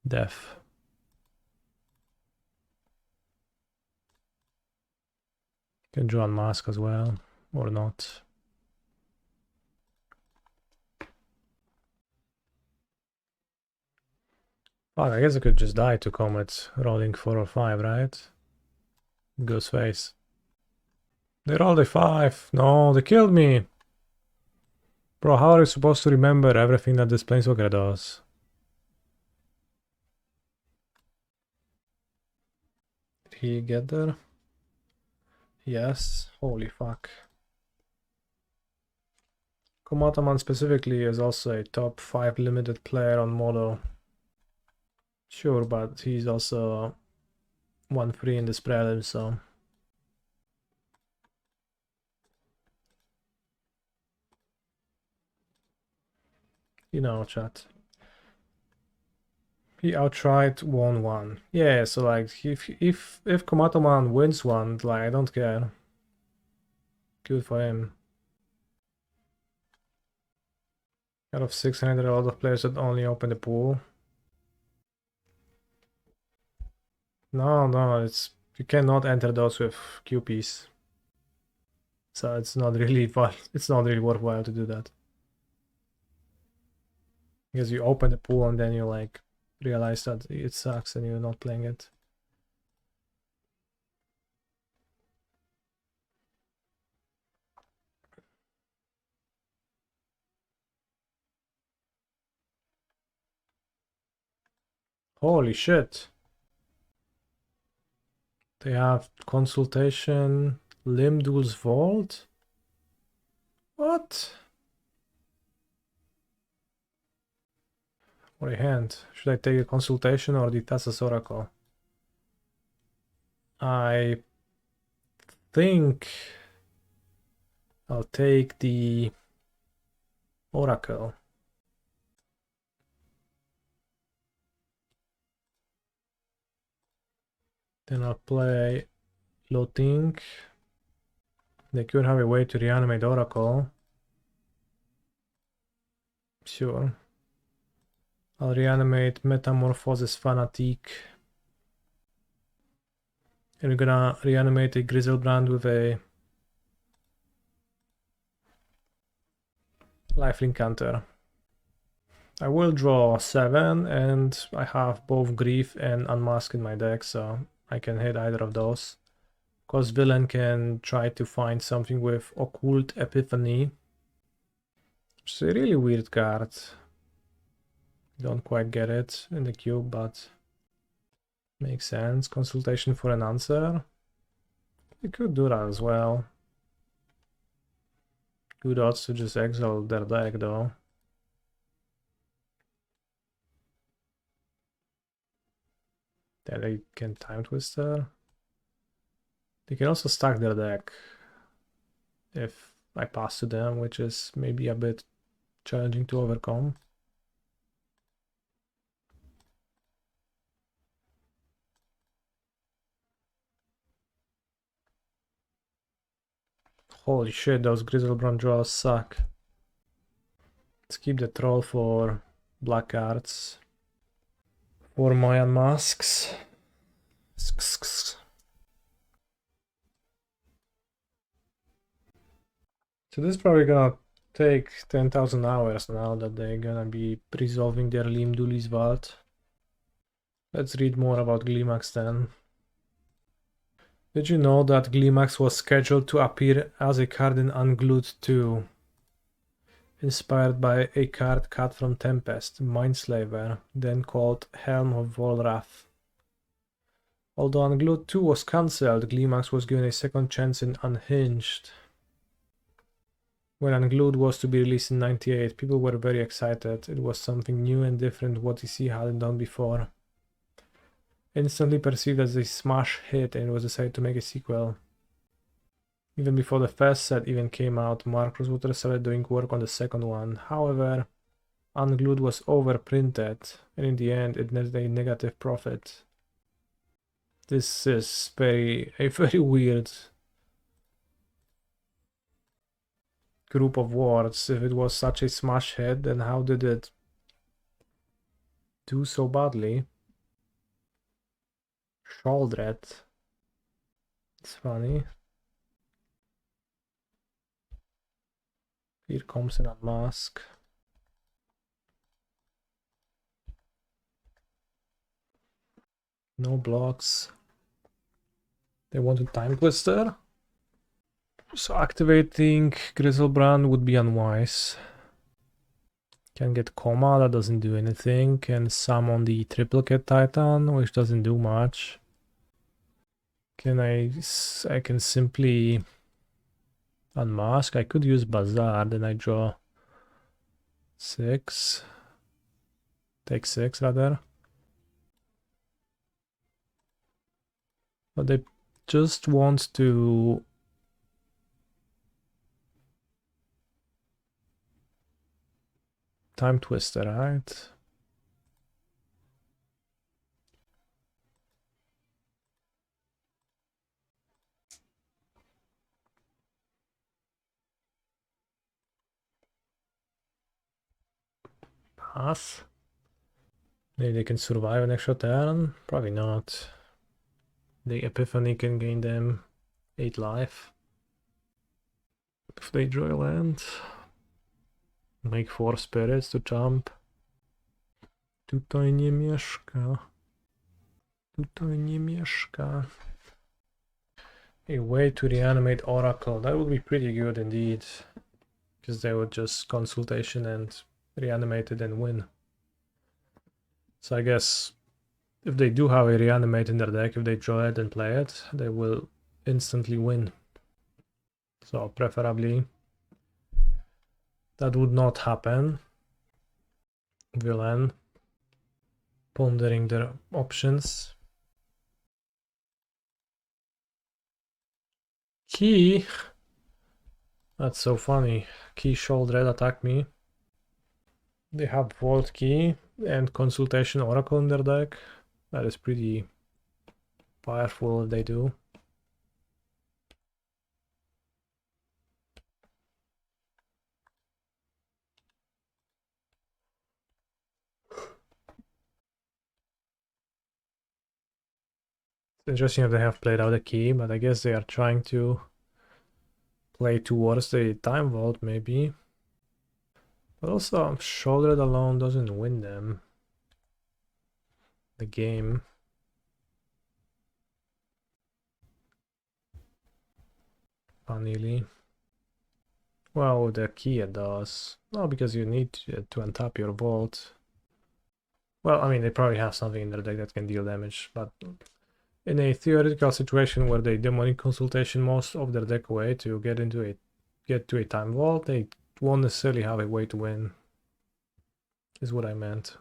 Death. Can draw on Mask as well, or not. Fuck, I guess I could just die to Comet, rolling 4 or 5, right? Goes face. They rolled a 5. No, they killed me. Bro, how are you supposed to remember everything that this Planeswalker does? Did he get there? Yes. Holy fuck. Komataman specifically is also a top 5 limited player on Modo. Sure, but he's also 1-3 in this prelim, so... You know, chat. He outright won one. Yeah, so like if Komataman wins one, like I don't care. Good for him. Out of 600, a lot of players that only open the pool. No, it's you cannot enter those with QPs. So it's not really fun. It's not really worthwhile to do that. Because you open the pool and then you like realize that it sucks and you're not playing it. Holy shit. They have consultation, Limdul's Vault. What? What a hand. Should I take a consultation or the Thassa's Oracle? I think I'll take the Oracle. Then I'll play Floating. They could have a way to reanimate Oracle. Sure. I'll reanimate Metamorphosis Fanatique. And we're gonna reanimate a Grizzlebrand with a Lifelink Counter. I will draw 7 and I have both Grief and Unmask in my deck, so I can hit either of those. Of course, Villain can try to find something with Occult Epiphany. It's a really weird card. Don't quite get it in the cube, but makes sense. Consultation for an answer. They could do that as well. Good odds to just exile their deck though. Then they can Time Twister. They can also stack their deck if I pass to them, which is maybe a bit challenging to overcome. Holy shit, those Grizzlebrand draws suck. Let's keep the troll for black cards. 4 Mayan masks. So this is probably gonna take 10,000 hours now that they're gonna be resolving their Lim Dooley's vault. Let's read more about Glimax then. Did you know that Glimax was scheduled to appear as a card in Unglued 2? Inspired by a card cut from Tempest, Mindslaver, then called Helm of Volrath. Although Unglued 2 was cancelled, Glimax was given a second chance in Unhinged. When Unglued was to be released in '98, people were very excited. It was something new and different what EC hadn't done before. Instantly perceived as a smash hit, and it was decided to make a sequel. Even before the first set even came out, Mark Rosewater started doing work on the second one. However, Unglued was overprinted, and in the end it netted a negative profit. This is a very weird group of words. If it was such a smash hit, then how did it do so badly? Shouldred. It's funny. Here comes an unmask. No blocks. They want a Time Twister. So activating Grizzlebrand would be unwise. Can get Coma, that doesn't do anything. Can summon the Triplicate Titan, which doesn't do much. I can simply unmask. I could use Bazaar, then I draw 6. Take 6 rather. But they just want to Time Twister, right? Pass. Maybe they can survive an extra turn? Probably not. The Epiphany can gain them 8 life. If they draw a land. Make 4 spirits to jump. Tutaj nie mieszka. Tutaj nie mieszka. A way to reanimate Oracle. That would be pretty good indeed. Because they would just consultation and reanimate it and win. So I guess if they do have a reanimate in their deck, if they draw it and play it, they will instantly win. So preferably that would not happen. Villain. Pondering their options. Key. That's so funny. Key Shouldred attack me. They have Vault Key and Consultation Oracle in their deck. That is pretty powerful if they do. It's interesting if they have played out a key, but I guess they are trying to play towards the Time Vault maybe. But also Shouldred alone doesn't win them the game. Funnily. Well, the key it does. No, because you need to untap your vault. Well, I mean, they probably have something in their deck that can deal damage, but in a theoretical situation where they demonic consultation most of their deck away to get to a time vault, they won't necessarily have a way to win, is what I meant.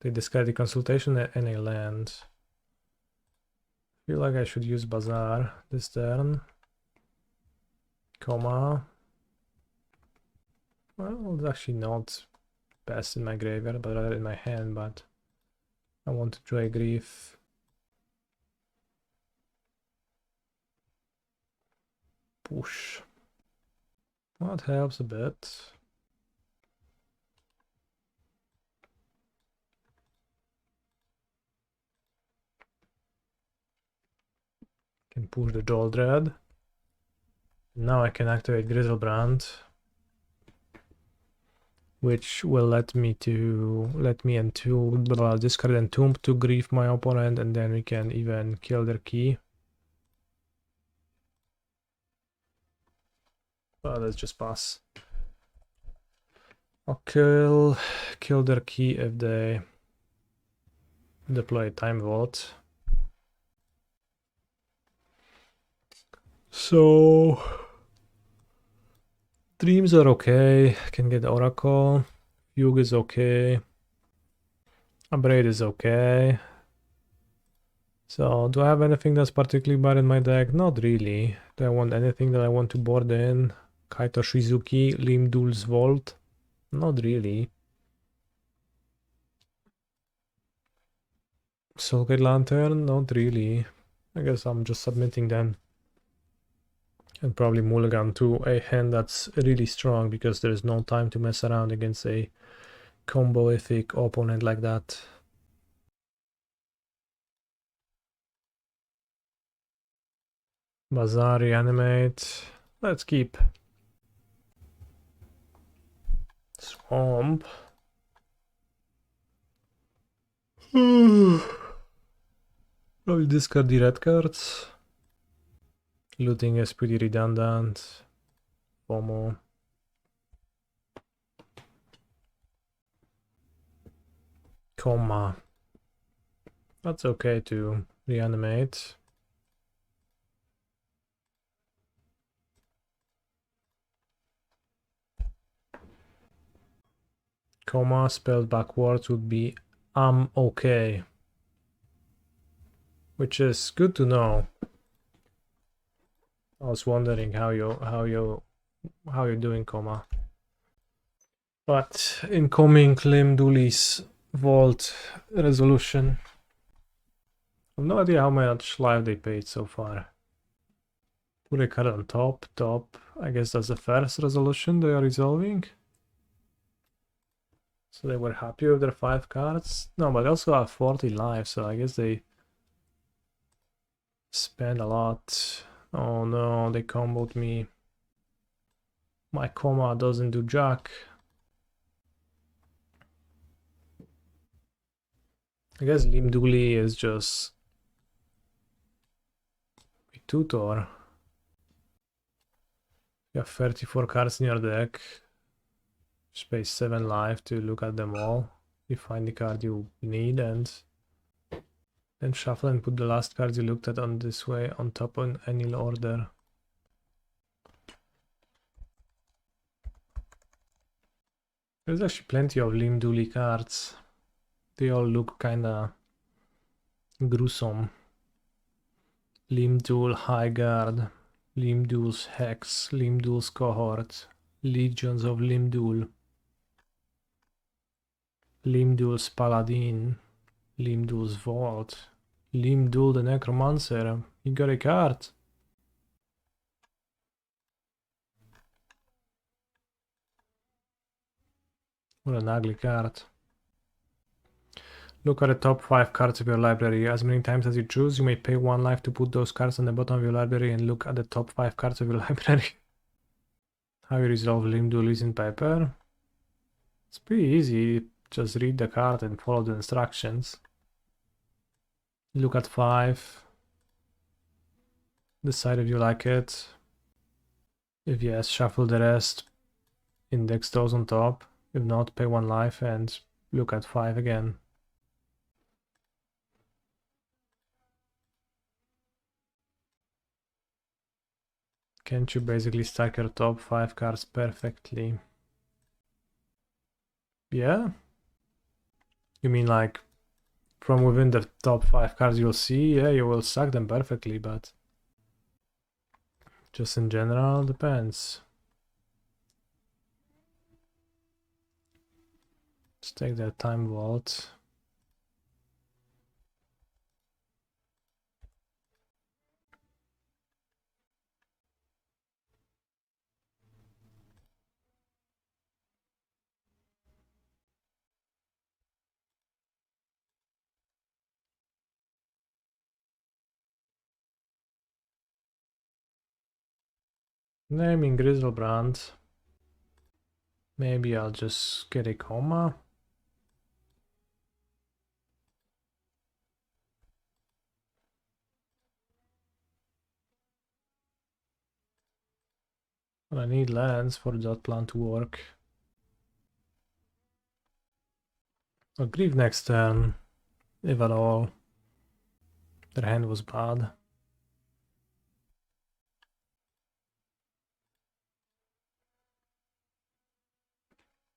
They discard the consultation and a land. Feel like I should use Bazaar this turn. Well, it's actually not best in my graveyard, but rather in my hand, but I want to try Grief. Push. Well, it helps a bit. Can push the Jawdread. Now I can activate Grizzlebrand, which will let me discard Entomb to grief my opponent, and then we can even kill their key. Well, let's just pass. I'll kill their key if they deploy Time Vault. So Dreams are okay. Can get Oracle. Fugue is okay. Abrade is okay. So do I have anything that's particularly bad in my deck? Not really. Do I want anything that I want to board in? Kaito Shizuki, Limdul's Vault? Not really. Soulgate Lantern? Not really. I guess I'm just submitting them. And probably mulligan to a hand that's really strong, because there's no time to mess around against a comboific opponent like that. Bazaar, reanimate. Let's keep. Swamp. Probably discard the red cards. Looting is pretty redundant. FOMO. That's okay to reanimate. Spelled backwards would be I'm okay. Which is good to know. I was wondering how you're doing, But incoming Limduli's Vault resolution. I have no idea how much life they paid so far. Put a card on top. I guess that's the first resolution they are resolving. So they were happy with their 5 cards. No, but they also have 40 life, so I guess they spend a lot. Oh no, they comboed me. My doesn't do jack. I guess Limduli is just a tutor. You have 34 cards in your deck. Space 7 life to look at them all. You find the card you need and then shuffle and put the last cards you looked at on this way on top in any order. There's actually plenty of Limduli cards. They all look kinda gruesome. Limdul High Guard, Limdul's Hex, Limdul's Cohort, Legions of Limdul, Limdul's Paladin, Limdul's Vault, Limdul the Necromancer. He got a card. What an ugly card. Look at the top 5 cards of your library. As many times as you choose, you may pay 1 life to put those cards on the bottom of your library and look at the top 5 cards of your library. How you resolve Limdul is in paper. It's pretty easy. Just read the card and follow the instructions. Look at 5. Decide if you like it. If yes, shuffle the rest. Index those on top. If not, pay 1 life and look at 5 again. Can't you basically stack your top 5 cards perfectly? Yeah? You mean like from within the top 5 cards you'll see? Yeah, you will stack them perfectly, but just in general, depends. Let's take that time vault. Naming Grizzlebrand. Maybe I'll just get a coma. But I need lands for that plan to work. I'll grieve next turn, if at all. Their hand was bad.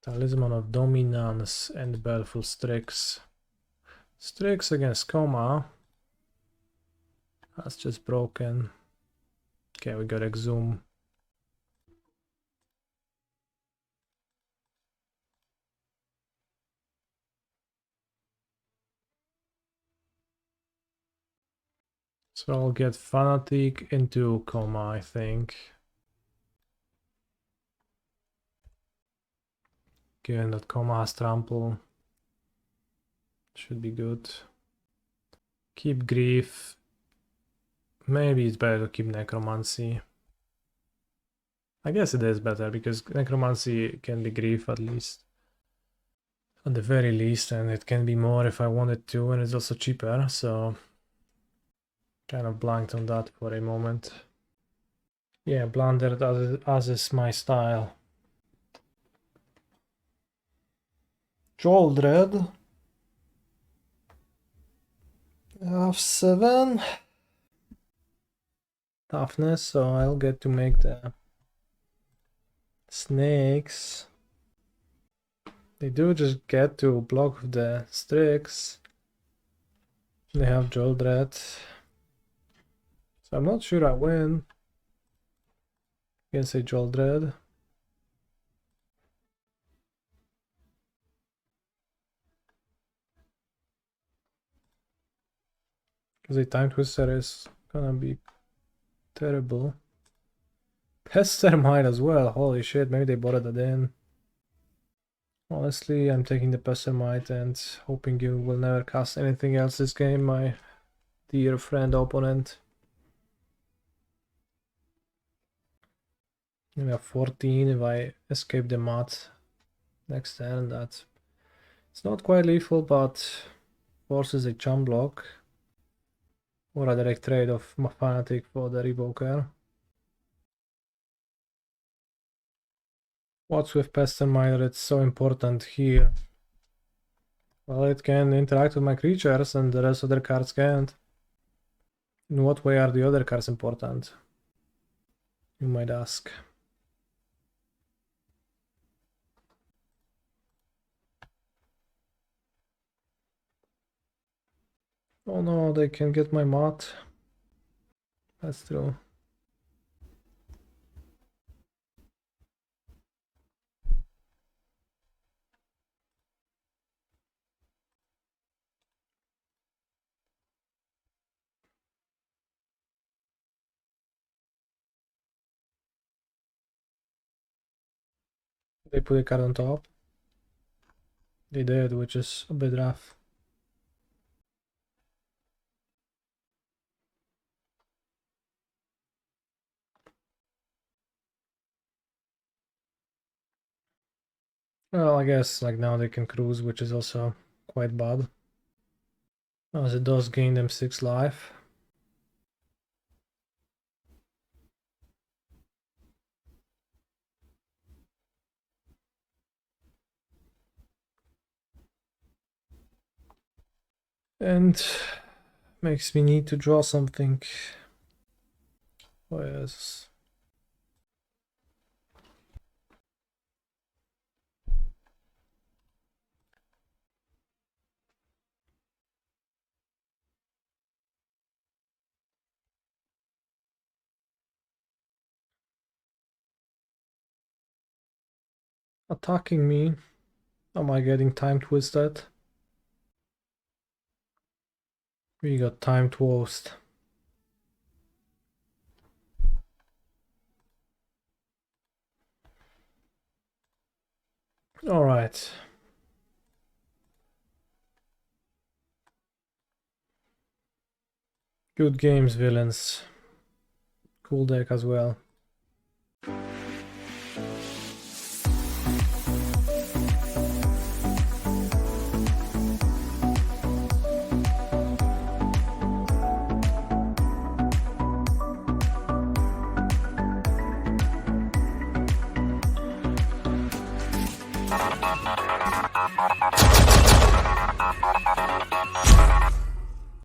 Talisman of Dominance and Baleful Strix. Strix against Coma. That's just broken. Okay, we got Exhume. So I'll get Fanatic into Coma, I think. Given that Coma has Trample. Should be good. Keep Grief. Maybe it's better to keep Necromancy. I guess it is better because Necromancy can be Grief at least. At the very least, and it can be more if I wanted to, and it's also cheaper, so kind of blanked on that for a moment. Yeah, blundered as is my style. Joldred. F7. Toughness, so I'll get to make the snakes. They do just get to block the Strix. They have Joldred. So I'm not sure I win against a Joldred. Because a Time Twister is gonna be terrible. Pester might as well. Holy shit, maybe they bought that in. Honestly, I'm taking the Pessermite and hoping you will never cast anything else this game, my dear friend opponent. We have 14 if I escape the mat next turn. That it's not quite lethal, but forces a chum block or a direct trade of Fanatic for the Revoker. What's with Pestermine that's so important here? Well, it can interact with my creatures and the rest of their cards can't. In what way are the other cards important? You might ask. Oh no, they can get my mod. That's true. They put a card on top. They did, which is a bit rough. Well, I guess like now they can cruise, which is also quite bad. As it does gain them 6 life. And makes me need to draw something. Oh yes. Attacking me. Am I getting time twisted? We got time toast. All right. Good games, villains. Cool deck as well.